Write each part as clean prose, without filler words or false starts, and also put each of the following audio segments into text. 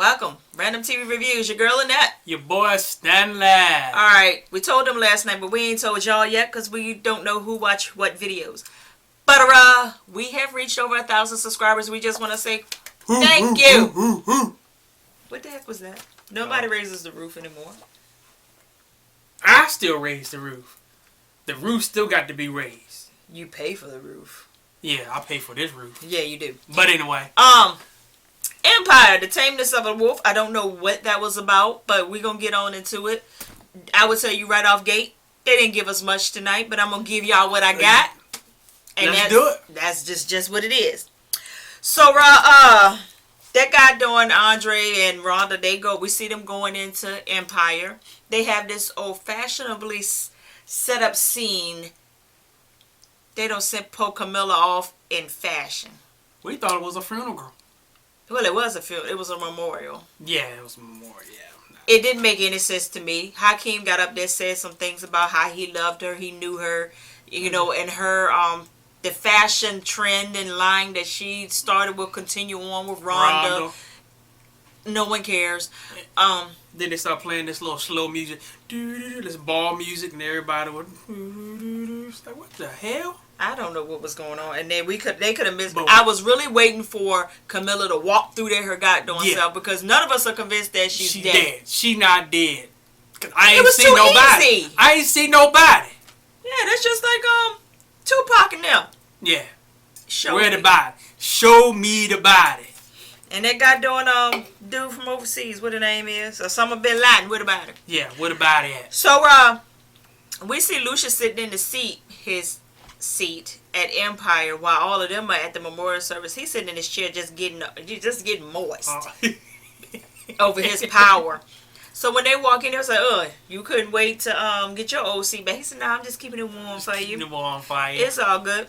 Welcome. Random TV Reviews. Your girl Annette. Your boy Stanley. Alright, we told them last night, but we ain't told y'all yet because we don't know who watch what videos. But we have reached over 1,000 subscribers. We just want to say thank you. What the heck was that? Nobody raises the roof anymore. I still raise the roof. The roof still got to be raised. You pay for the roof. Yeah, I pay for this roof. Yeah, you do. But anyway. Empire, the Tameness of a Wolf. I don't know what that was about, but we're going to get on into it. I would tell you right off gate, they didn't give us much tonight, but I'm going to give y'all what I got. And let's do it. That's just what it is. So, that guy doing Andre and Rhonda, we see them going into Empire. They have this old-fashionably set up scene. They don't send poor Camilla off in fashion. We thought it was a funeral. Well, it was a memorial. Yeah, it was a memorial. Yeah. It didn't make any sense to me. Hakeem got up there, said some things about how he loved her, he knew her, you know, and her the fashion trend and line that she started will continue on with Rhonda. No one cares. Then they start playing this little slow music, this ball music, and everybody would. It's like, what the hell? I don't know what was going on, and then they could have missed. I was really waiting for Camilla to walk through there her goddamn self because none of us are convinced that she's dead. She not dead. Cause I ain't seen nobody. Easy. I ain't seen nobody. Yeah, that's just like Tupac and them. Yeah. Where the body? Show me the body. And that guy doing dude from overseas, what the name is? Osama bin Laden, where the body? Yeah, where the body at? So we see Lucius sitting in his seat at Empire while all of them are at the memorial service. He's sitting in his chair just getting moist over his power. So when they walk in there, it's like, you couldn't wait to get your old seat back. He said, no, I'm just keeping it warm for you. Keeping it warm for you. It's all good.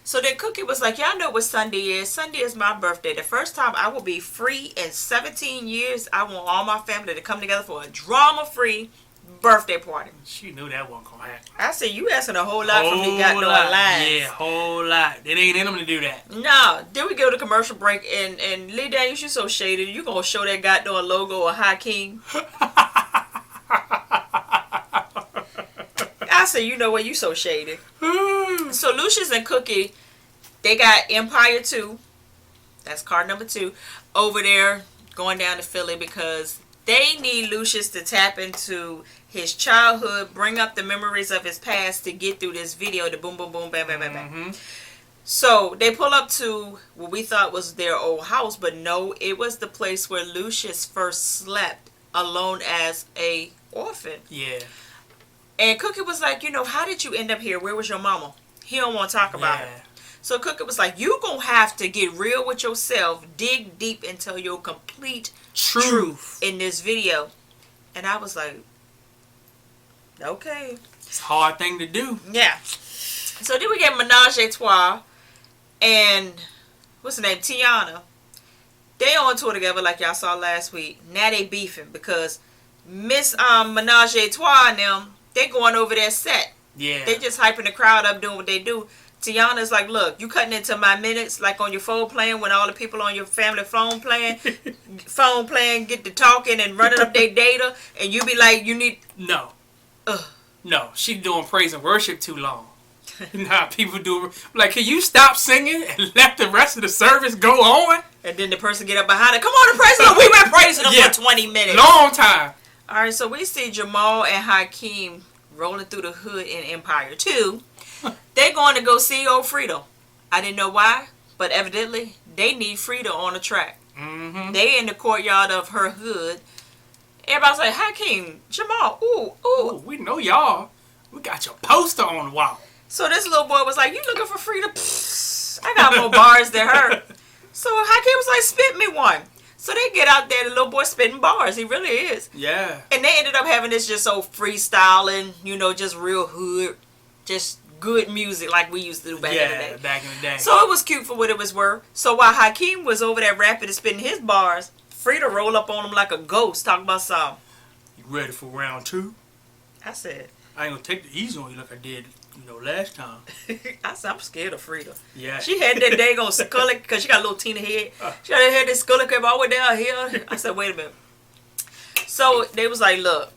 So then Cookie was like, y'all know what Sunday is. Sunday is my birthday. The first time I will be free in 17 years. I want all my family to come together for a drama-free birthday party. She knew that wasn't going to happen. I said, you asking a whole lot from me goddamn lines. Yeah, whole lot. It ain't in them to do that. No. Then we go to commercial break, and Lee Daniels, you so shaded. You going to show that goddamn logo of Hakeem? I said, you know what? You so shady. So Lucius and Cookie, they got Empire 2. That's card number 2. Over there going down to Philly because they need Lucius to tap into his childhood, bring up the memories of his past to get through this video, the boom, boom, boom, bam, bam, bam, bam. So they pull up to what we thought was their old house, but no, it was the place where Lucius first slept alone as a orphan. Yeah. And Cookie was like, how did you end up here? Where was your mama? He don't want to talk about it. So Cookie was like, you going to have to get real with yourself, dig deep and tell your complete truth in this video. And I was like, okay. It's a hard thing to do. Yeah. So then we get Menage a Trois and, what's her name, Tiana. They on tour together like y'all saw last week. Now they beefing because Miss Menage a Trois and them, they going over their set. Yeah. They just hyping the crowd up doing what they do. Tiana's like, look, you cutting into my minutes like on your phone playing when all the people on your family phone playing, get to talking and running up their data, and you be like, you need... No. No, she doing praise and worship too long. Nah, people do... Like, can you stop singing and let the rest of the service go on? And then the person get up behind it. Come on and praise them. We've been praising them for 20 minutes. Long time. All right, so we see Jamal and Hakeem rolling through the hood in Empire 2. They going to go see old Frida. I didn't know why, but evidently they need Frida on the track. They in the courtyard of her hood. Everybody's like, Hakeem, Jamal, ooh. We know y'all. We got your poster on the wall. So this little boy was like, you looking for Frida? Psst, I got more bars than her. So Hakeem was like, spit me one. So they get out there, the little boy spitting bars. He really is. Yeah. And they ended up having this just old freestyling, just real hood, just good music like we used to do back in the day. Yeah, back in the day. So it was cute for what it was worth. So while Hakeem was over there rapping and spitting his bars, Frida rolled up on him like a ghost, talking about something. You ready for round 2? I said, I ain't gonna take the easy on you like I did last time. I said, I'm scared of Frida. Yeah. She had that daggone skull because she got a little teeny head. She had that skull came all the way down here. I said, wait a minute. So they was like, look,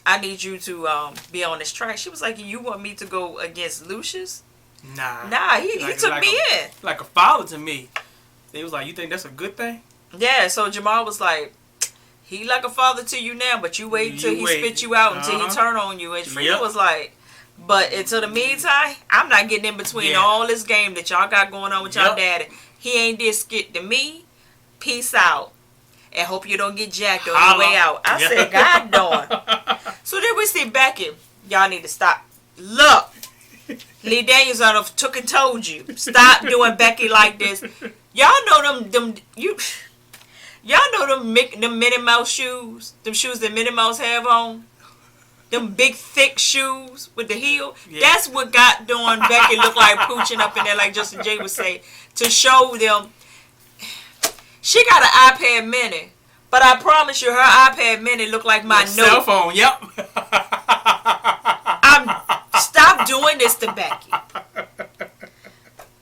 I need you to be on this track. She was like, you want me to go against Lucius? Nah, he took me in. Like a father to me. They was like, you think that's a good thing? Yeah, so Jamal was like, he like a father to you now, but you wait till he spit you out until he turn on you. And Frida was like, but until the meantime, I'm not getting in between all this game that y'all got going on with y'all daddy. He ain't did skit to me. Peace out. And hope you don't get jacked on your way out. I said, God darn. So then we see Becky. Y'all need to stop. Look. Lee Daniels on took and told you. Stop doing Becky like this. Y'all know y'all know them Minnie Mouse shoes? Them shoes that Minnie Mouse have on? Them big thick shoes with the heel? Yeah. That's what got doing Becky look like pooching up in there, like Justin J would say. To show them. She got an iPad mini. But I promise you, her iPad mini look like my note. Cell phone, yep. Stop doing this to Becky.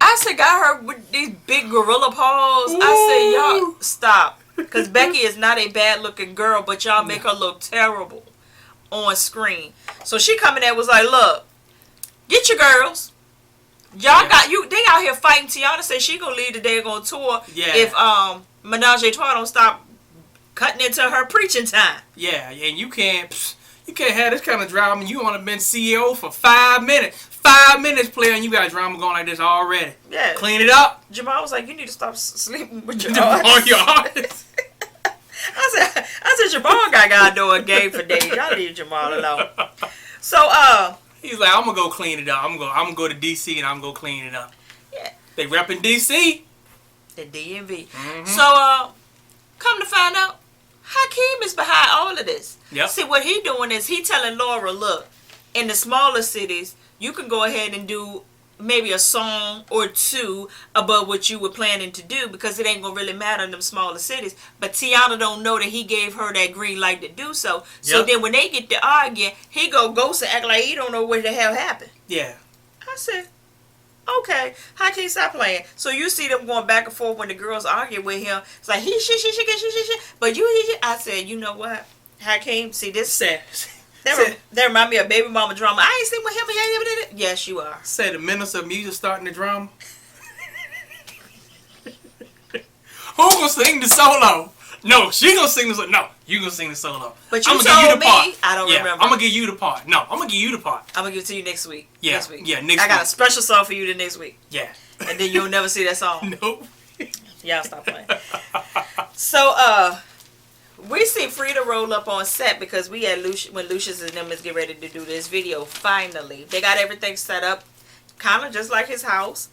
I said, got her with these big gorilla paws. Ooh. I said, y'all, stop. Because Becky is not a bad looking girl, but y'all make her look terrible on screen. So she coming there was like, look, get your girls. Y'all got you. They out here fighting. Tiana said she gonna lead the day on tour if Menage a Trois don't stop cutting into her preaching time. Yeah, and you can't have this kind of drama. You only been CEO for 5 minutes. 5 minutes, player, and you got drama going like this already. Yeah. Clean it up. Jamal was like, you need to stop sleeping with your on your artists. I said, Jamal got doing game for days. Y'all leave Jamal alone. So, he's like, I'm gonna go clean it up. I'm gonna go to DC and I'm gonna go clean it up. Yeah. They repping DC. The DMV. Mm-hmm. So, come to find out, Hakeem is behind all of this. Yep. See, what he doing is he telling Laura, look, in the smaller cities, you can go ahead and do maybe a song or two above what you were planning to do because it ain't going to really matter in them smaller cities. But Tiana don't know that he gave her that green light to do so. Yep. So then when they get to arguing, he go ghost and act like he don't know what the hell happened. Yeah. I said, okay, Hakeem, stop playing. So you see them going back and forth when the girls argue with him. It's like, he. But you, I said, you know what? Hakeem, see this? That remind me of baby mama drama. I ain't seen with him. Yes, you are. Say the minister of music starting the drama. Who gonna sing the solo? No, she gonna sing the solo. No, you gonna sing the solo. But you told me. Part. I don't remember. I'm gonna give you the part. No, I'm gonna give you the part. I'm gonna give it to you next week. Yeah, next week. Yeah, next week. I got a special song for you the next week. Yeah. And then you'll never see that song. Nope. Y'all stop playing. So, we see Frida roll up on set because we had when Lucius and them is getting ready to do this video. Finally, they got everything set up, kind of just like his house.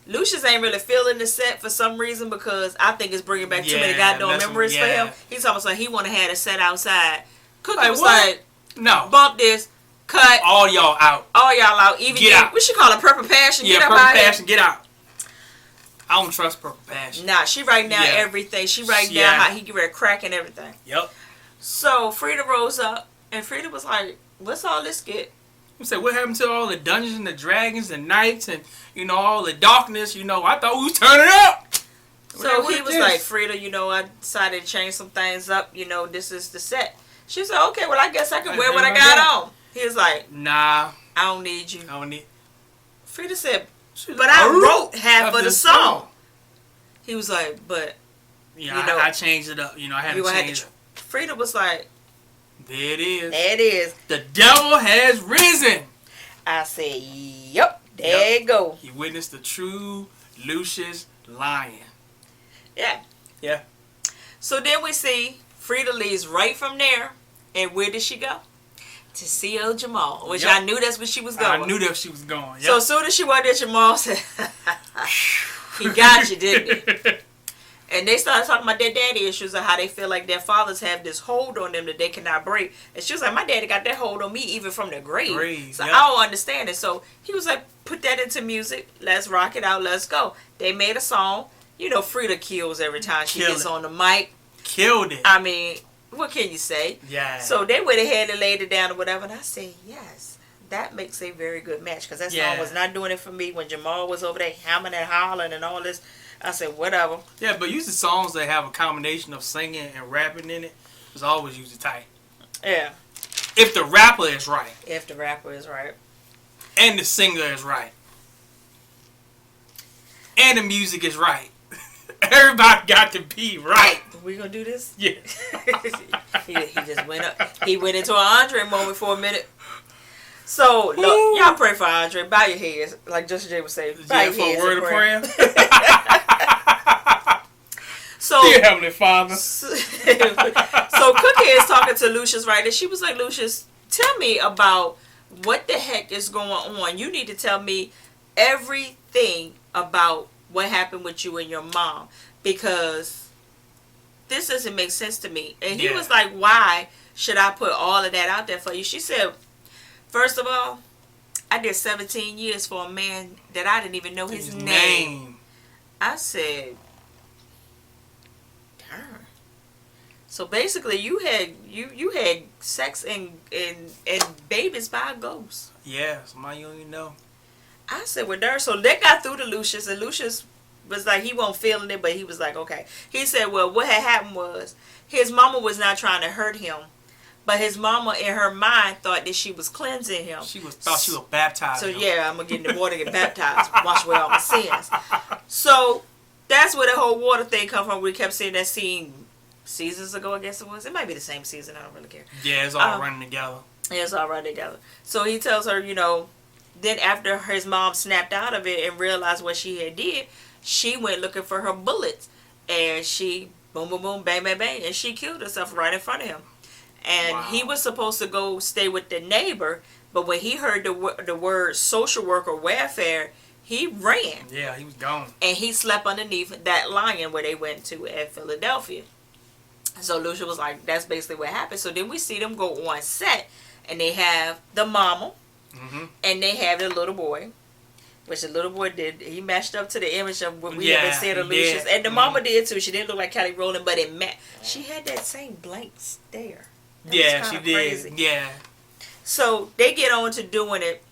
Lucius ain't really feeling the set for some reason because I think it's bringing back too many goddamn memories for him. He's almost like he want to have it set outside. Cookie was like, no, bump this, cut all y'all out, Even get out. We should call it Purple Passion. Yeah, Purple Passion, get out. I don't trust Purple Passion. Nah, she writing down everything. She writing down how he get ready to crack and everything. Yep. So Frida rose up, and Frida was like, "What's all this skit?" You said, "What happened to all the Dungeons and the Dragons and Knights and all the darkness? I thought we was turning up." So he was like, "Frida, I decided to change some things up. This is the set." She said, "Okay, well, I guess I can wear what I got on." He was like, "Nah, I don't need you." Frida said, "But I wrote half of the song." He was like, "But I changed it up. I had to change it." Frida was like, "There it is. There it is. The devil has risen." I said, "Yep, there you go." He witnessed the true Lucius lying. Yeah. Yeah. So then we see Frida leaves right from there, and where did she go? To see El Jamal, which I knew that's where she was going. I knew that she was going. Yep. So as soon as she walked at Jamal, said, "He got you, didn't he?" And they started talking about their daddy issues and how they feel like their fathers have this hold on them that they cannot break. And she was like, "My daddy got that hold on me even from the grave. So I don't understand it." So he was like, "Put that into music. Let's rock it out. Let's go." They made a song. Frida kills every time she gets on the mic. Killed it. I mean, what can you say? Yeah. So they went ahead and laid it down or whatever. And I said, yes, that makes a very good match. Because that song was not doing it for me. When Jamal was over there hammering and hollering and all this, I said, whatever. Yeah, but usually songs that have a combination of singing and rapping in it is always usually tight. Yeah. If the rapper is right. If the rapper is right. And the singer is right. And the music is right. Everybody got to be right. We gonna do this? Yeah. he just went up. He went into an Andre moment for a minute. So look, y'all pray for Andre. Bow your heads, like Justin J would say. Bow your for heads a word of prayer. So, dear Heavenly Father. So Cookie is talking to Lucius, right? And she was like, Lucius, tell me about what the heck is going on. You need to tell me everything about what happened with you and your mom, because this doesn't make sense to me. And he was like, why should I put all of that out there for you? She said, first of all, I did 17 years for a man that I didn't even know his name. I said, darn. So basically you had sex and babies by a ghost. Yeah, somebody you don't even know. I said, well, there. So they got through to Lucius, and Lucius was like, he wasn't feeling it, but he was like, okay. He said, well, what had happened was his mama was not trying to hurt him, but his mama in her mind thought that she was cleansing him. Thought she was baptized. So yeah, I'm gonna get in the water, get baptized, wash away all my sins. So that's where the whole water thing come from. We kept seeing that scene seasons ago, I guess it was. It might be the same season. I don't really care. Yeah, it's all running together. Yeah, it's all running together. So he tells her, you know. Then after his mom snapped out of it and realized what she had did, she went looking for her bullets. And she, boom, boom, boom, bang, bang, bang. And she killed herself right in front of him. And he was supposed to go stay with the neighbor. But when he heard the word social work or welfare, he ran. Yeah, he was gone. And he slept underneath that lion where they went to at Philadelphia. So Lucia was like, that's basically what happened. So then we see them go on set. And they have the mama. Mm-hmm. And they have the little boy, which the little boy did. He matched up to the image of what we had been seeing of Lucius. And the mama did too. She didn't look like Kelly Rowland, but it matched. She had that same blank stare. Yeah, she did. Crazy. Yeah. So they get on to doing it,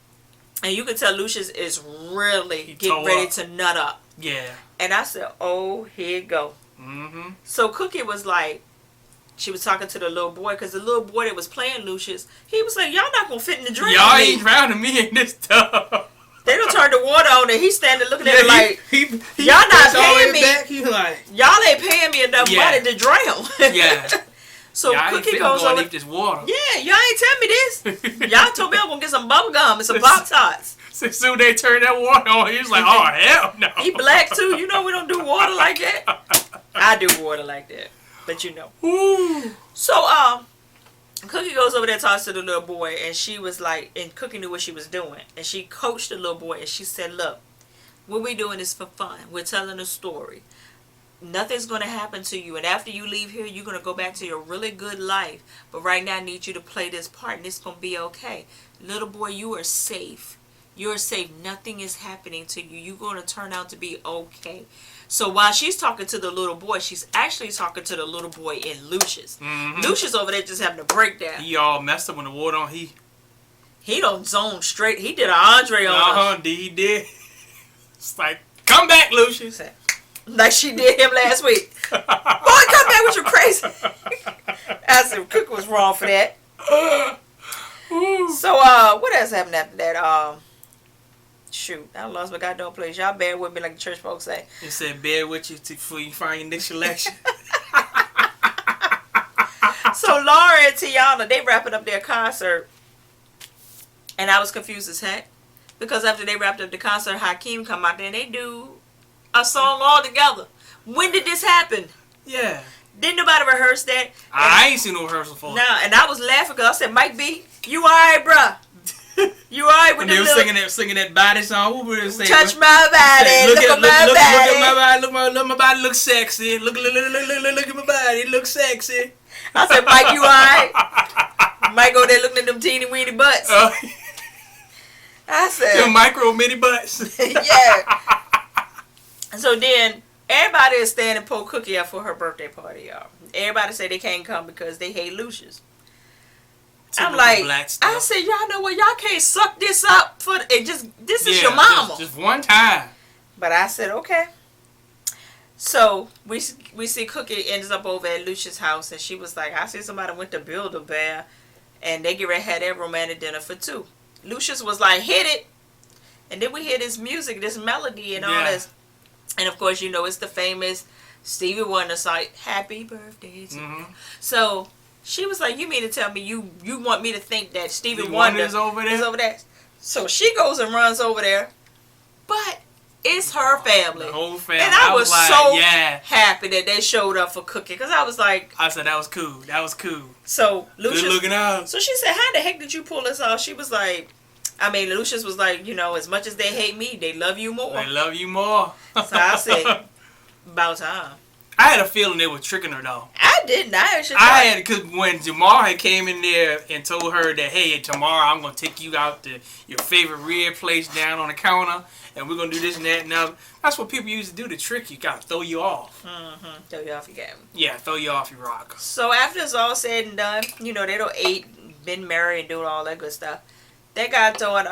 and you can tell Lucius is really getting ready to nut up. Yeah. And I said, oh, here you go. Mm-hmm. So Cookie was like, she was talking to the little boy, because the little boy that was playing Lucius, he was like, y'all not going to fit in the drink. Y'all ain't drowning me in this tub. They don't turn the water on, and he's standing looking at it like, y'all not paying me. Y'all ain't paying me enough money to drown. Yeah. So y'all Cookie goes over. This water. Yeah, y'all ain't tell me this. Y'all told me I'm going to get some bubble gum and some Pop Tarts. So soon they turned that water on, he was like, oh, hell no. He black too. You know we don't do water like that. I do water like that. But you know. Ooh. So, Cookie goes over there and talks to the little boy, and she was like, and Cookie knew what she was doing. And she coached the little boy, and she said, look, what we doing is for fun. We're telling a story. Nothing's going to happen to you. And after you leave here, you're going to go back to your really good life. But right now, I need you to play this part, and it's going to be okay. Little boy, you are safe. You're safe. Nothing is happening to you. You're going to turn out to be okay. So while she's talking to the little boy, she's actually talking to the little boy in Lucius. Mm-hmm. Lucius over there just having a breakdown. He all messed up when the water on. He don't zone straight. He did an Andre on her. He did. It's like, come back, Lucius. Like she did him last week. Boy, come back with your crazy. I said, Cook was wrong for that. So, what else happened after that? Shoot, I lost my goddamn place. Y'all bear with me like the church folks say. It said bear with you before you find your next election. So Laura and Tiana, they wrapping up their concert. And I was confused as heck. Because after they wrapped up the concert, Hakeem come out there and they do a song all together. When did this happen? Yeah. Didn't nobody rehearse that? I ain't seen no rehearsal for it. No, and I was laughing because I said, Mike B, you alright, bruh? You alright with when they were singing that body song? What were they saying? Touch my body, look at my body. Look at my body, look sexy. Look at my body, it looks sexy. I said, Mike, you alright? Mike go there looking at them teeny weeny butts. I said, them micro mini butts. Yeah. So then everybody is standing pull Cookie up for her birthday party, y'all. Everybody say they can't come because they hate Lucius. I'm like, I said, y'all know what? Y'all can't suck this up for it. This is your mama. Just one time. But I said, okay. So we see Cookie ends up over at Lucia's house, and she was like, I see somebody went to Build-A-Bear, and they get ready to have their romantic dinner for two. Lucius was like, hit it. And then we hear this music, this melody, and all this. And of course, you know, it's the famous Stevie Wonder song, Happy Birthday to you. So she was like, you mean to tell me you want me to think that Stevie Wonder is over there? So she goes and runs over there. But it's her family. The whole family. And I was like, so happy that they showed up for Cookie. Because I was like... I said, that was cool. That was cool. So Lucius... Good looking out. So she said, how the heck did you pull this off? She was like... I mean, Lucius was like, you know, as much as they hate me, they love you more. They love you more. So I said, about time. I had a feeling they were tricking her, though. I didn't. Because when Jamar had came in there and told her that, hey, tomorrow I'm going to take you out to your favorite rib place down on the counter, and we're going to do this and that and other. That's what people used to do to trick you. Got to throw you off. Throw you off your game. Yeah, throw you off your rock. So after it's all said and done, you know, they don't ate, been married, and doing all that good stuff. They got doing,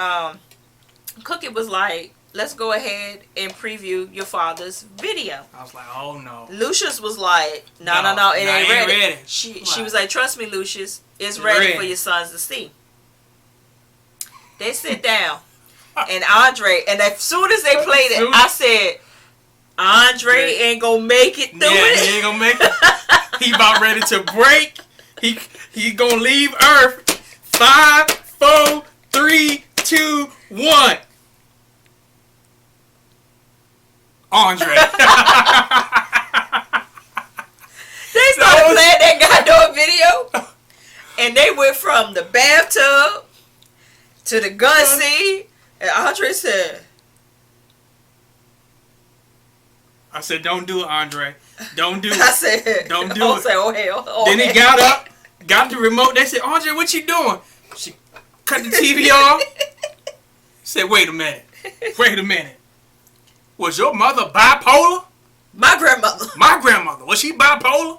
Cookie was like, let's go ahead and preview your father's video. I was like, oh no. Lucius was like, no, it ain't ready. She was like, trust me, Lucius, it's ready for your sons to see. They sit down, and Andre, and as soon as they played it, I said, Andre ain't gonna make it through it. He ain't gonna make it. He about ready to break. He gonna leave Earth. 5, 4, 3, 2, 1. Andre. They started playing that goddamn video, and they went from the bathtub to the gun scene, and Andre said, I said, don't do it, Andre. Don't do it. I said, don't do it. Say, oh, hell. Oh, then he got up, got the remote. They said, Andre, what you doing? She cut the TV off. Said, wait a minute. Was your mother bipolar? My grandmother. Was she bipolar?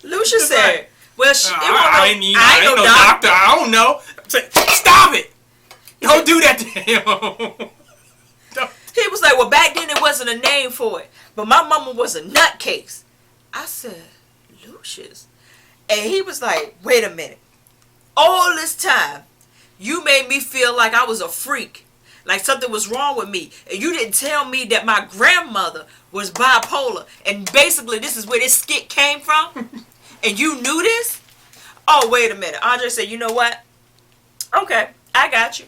Lucia said, well, I ain't no doctor. I don't know. I said, stop it. Don't do that to him. He was like, well, back then it wasn't a name for it. But my mama was a nutcase. I said, Lucius. And he was like, wait a minute. All this time, you made me feel like I was a freak. Like something was wrong with me. And you didn't tell me that my grandmother was bipolar. And basically, this is where this skit came from. And you knew this? Oh, wait a minute. Andre said, you know what? Okay, I got you.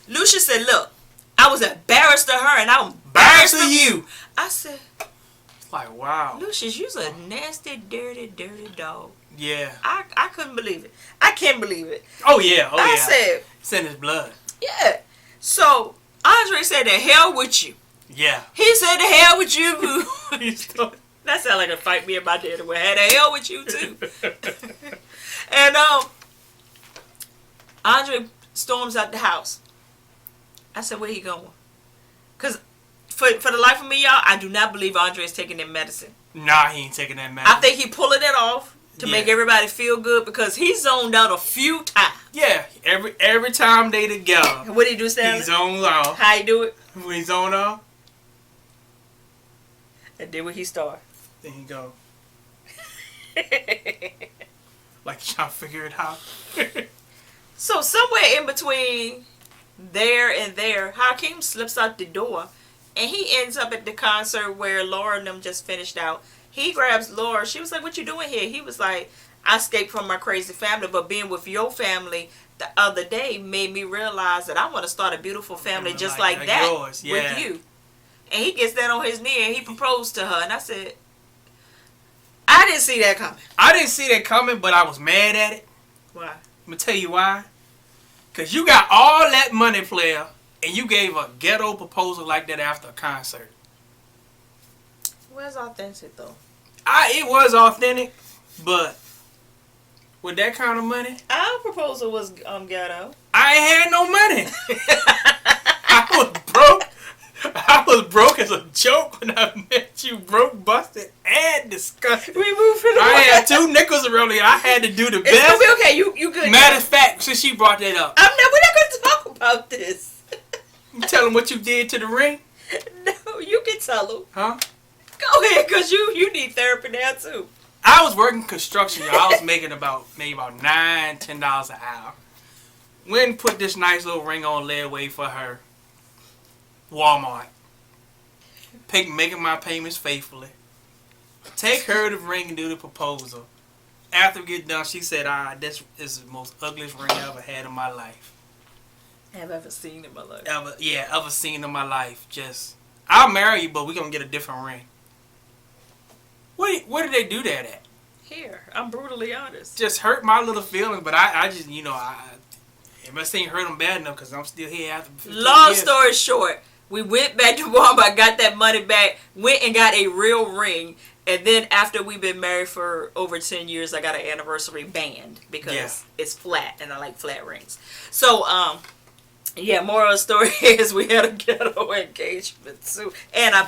Lucia said, look, I was embarrassed of her and I'm embarrassed of you. I said, it's like, wow. Lucius, you's a nasty, dirty dog. Yeah. I couldn't believe it. I can't believe it. Oh, yeah. I said, it's in his blood. Yeah. So, Andre said, the hell with you. Yeah. He said, the hell with you. That sounded like a fight me and my daddy would have. The hell with you, too. And, Andre storms out the house. I said, where he going? Because for the life of me, y'all, I do not believe Andre is taking that medicine. Nah, he ain't taking that medicine. I think he pulling it off to make everybody feel good because he zoned out a few times. Yeah, every time they together. What did he do, Stanley? He zoned off. How he do it? When he zoned off. And then when he start. Then he go. Like he's trying to figure it out. So somewhere in between there and there, Hakeem slips out the door and he ends up at the concert where Laura and them just finished out. He grabs Laura. She was like, what you doing here? He was like, I escaped from my crazy family, but being with your family the other day made me realize that I want to start a beautiful family just like that yours. Yeah. With you. And he gets that on his knee and he proposed to her. And I said, I didn't see that coming. I didn't see that coming, but I was mad at it. Why? I'm going to tell you why. Because you got all that money, player, and you gave a ghetto proposal like that after a concert. Well, it's authentic, though. It was authentic, but with that kind of money... Our proposal was ghetto. I ain't had no money. I was broke. I was broke as a joke when I met you. Broke, busted, and disgusted. We moving on. I had 2 nickels around here. I had to do the best. It's gonna be okay. You good. Matter of fact, since she brought that up. We're not gonna talk about this. You tell him what you did to the ring? No, you can tell him. Huh? Go ahead, because you need therapy now, too. I was working construction, y'all. I was making maybe about $9, $10 an hour. Went and put this nice little ring on layaway for her. Walmart. Making my payments faithfully. Take her to the ring and do the proposal. After we get done, she said, this is the most ugliest ring I ever had in my life. Have ever seen in my life. Ever seen in my life. Just, I'll marry you, but we're going to get a different ring. Where did they do that at? Here. I'm brutally honest. Just hurt my little feelings, but I just, it must ain't hurt them bad enough because I'm still here after 15 Long years. story short, we went back to Walmart, got that money back, went and got a real ring, and then after we've been married for over 10 years, I got an anniversary band because it's flat and I like flat rings. So, moral of the story is we had a ghetto engagement too, and I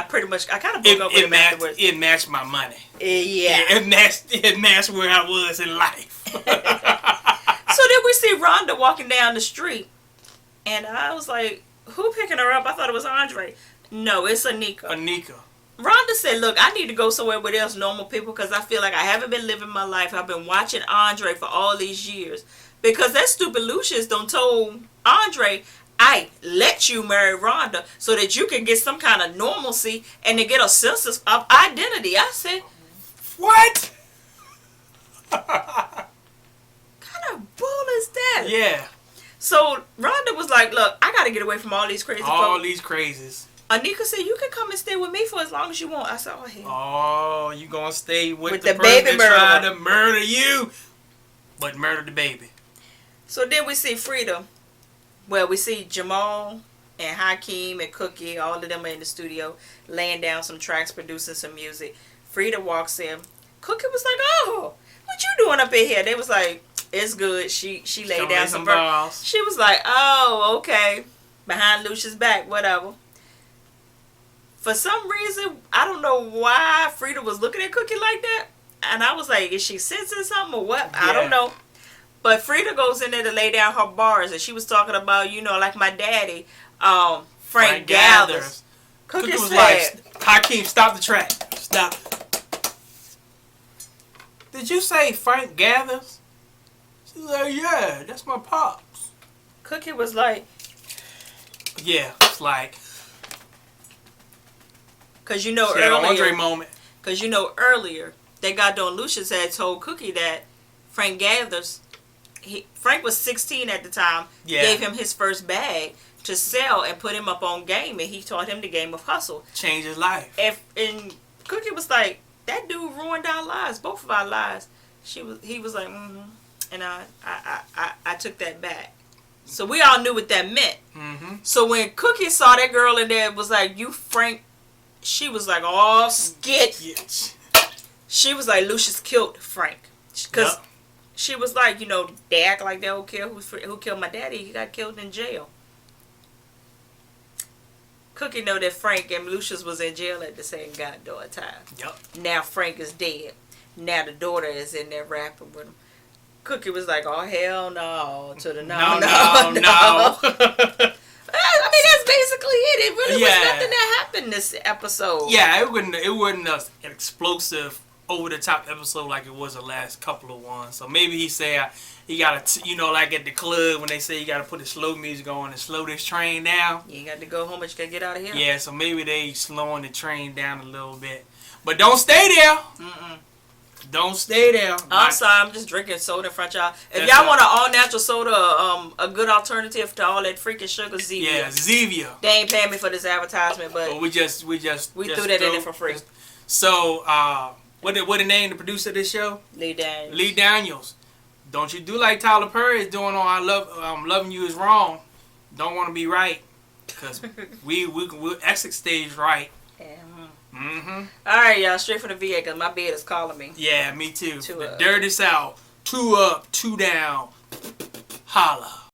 pretty much I kind of broke up with him afterwards. It matched my money. It matched where I was in life. So then we see Rhonda walking down the street, and I was like, "Who picking her up?" I thought it was Andre. No, it's Anika. Rhonda said, "Look, I need to go somewhere with us normal people because I feel like I haven't been living my life. I've been watching Andre for all these years because that stupid Lucius done told Andre, I let you marry Rhonda so that you can get some kind of normalcy and to get a sense of identity." I said, "What? Kind of bull is that?" Yeah. So Rhonda was like, "Look, I got to get away from all these crazy folks. These crazies." Anika said, "You can come and stay with me for as long as you want." I said, "Oh, hell." "Oh, you gonna stay with the person baby that tried to murder you, but murder the baby." So then we see Frida. Well, we see Jamal and Hakeem and Cookie, all of them are in the studio, laying down some tracks, producing some music. Frida walks in. Cookie was like, "Oh, what you doing up in here?" They was like, "It's good." She laid down some balls. She was like, "Oh, okay." Behind Lucia's back, whatever. For some reason, I don't know why Frida was looking at Cookie like that. And I was like, is she sensing something or what? Yeah. I don't know. But Frida goes in there to lay down her bars. And she was talking about, like my daddy, Frank Gathers. Cookie was like, Hakeem, stop the track. Stop. "Did you say Frank Gathers?" She was like, "Yeah, that's my pops." Cookie was like, yeah, it's like, because earlier, Andre moment. Because earlier, that goddamn Lucius had told Cookie that Frank Gathers, Frank was 16 at the time, gave him his first bag to sell and put him up on game, and he taught him the game of hustle. Changed his life. And Cookie was like, that dude ruined our lives, both of our lives. He was like, mm-hmm. And I took that back. So we all knew what that meant. Mm-hmm. So when Cookie saw that girl in there, was like, "You Frank," she was like, "Oh, skit." Yes. She was like, "Lucius killed Frank." Because she was like, they act like they don't care who killed my daddy. He got killed in jail. Cookie know that Frank and Lucius was in jail at the same goddamn time. Yep. Now Frank is dead. Now the daughter is in there rapping with him. Cookie was like, "Oh, hell no," to the no. I mean, that's basically it. It really was nothing that happened this episode. Yeah, it wasn't an explosive, over the top episode like it was the last couple of ones. So maybe he said he got to, like at the club when they say you got to put the slow music on and slow this train down. You got to go home, but you got to get out of here. Yeah, so maybe they slowing the train down a little bit, but don't stay there. Mm-mm. Don't stay there. I'm sorry, I'm just drinking soda in front of y'all. If y'all want an all-natural soda, a good alternative to all that freaking sugar, Zevia. Yeah, Zevia. They ain't paying me for this advertisement, but we just threw that in there for free. So, what the name the producer of this show? Lee Daniels. Lee Daniels. Don't you do like Tyler Perry is doing on Loving You Is Wrong. Don't want to be right. Because we'll exit stage right. Yeah. Mm-hmm. All right, y'all. Straight from the VA because my bed is calling me. Yeah, me too. The dirt is out. 2 up, 2 down. Holla.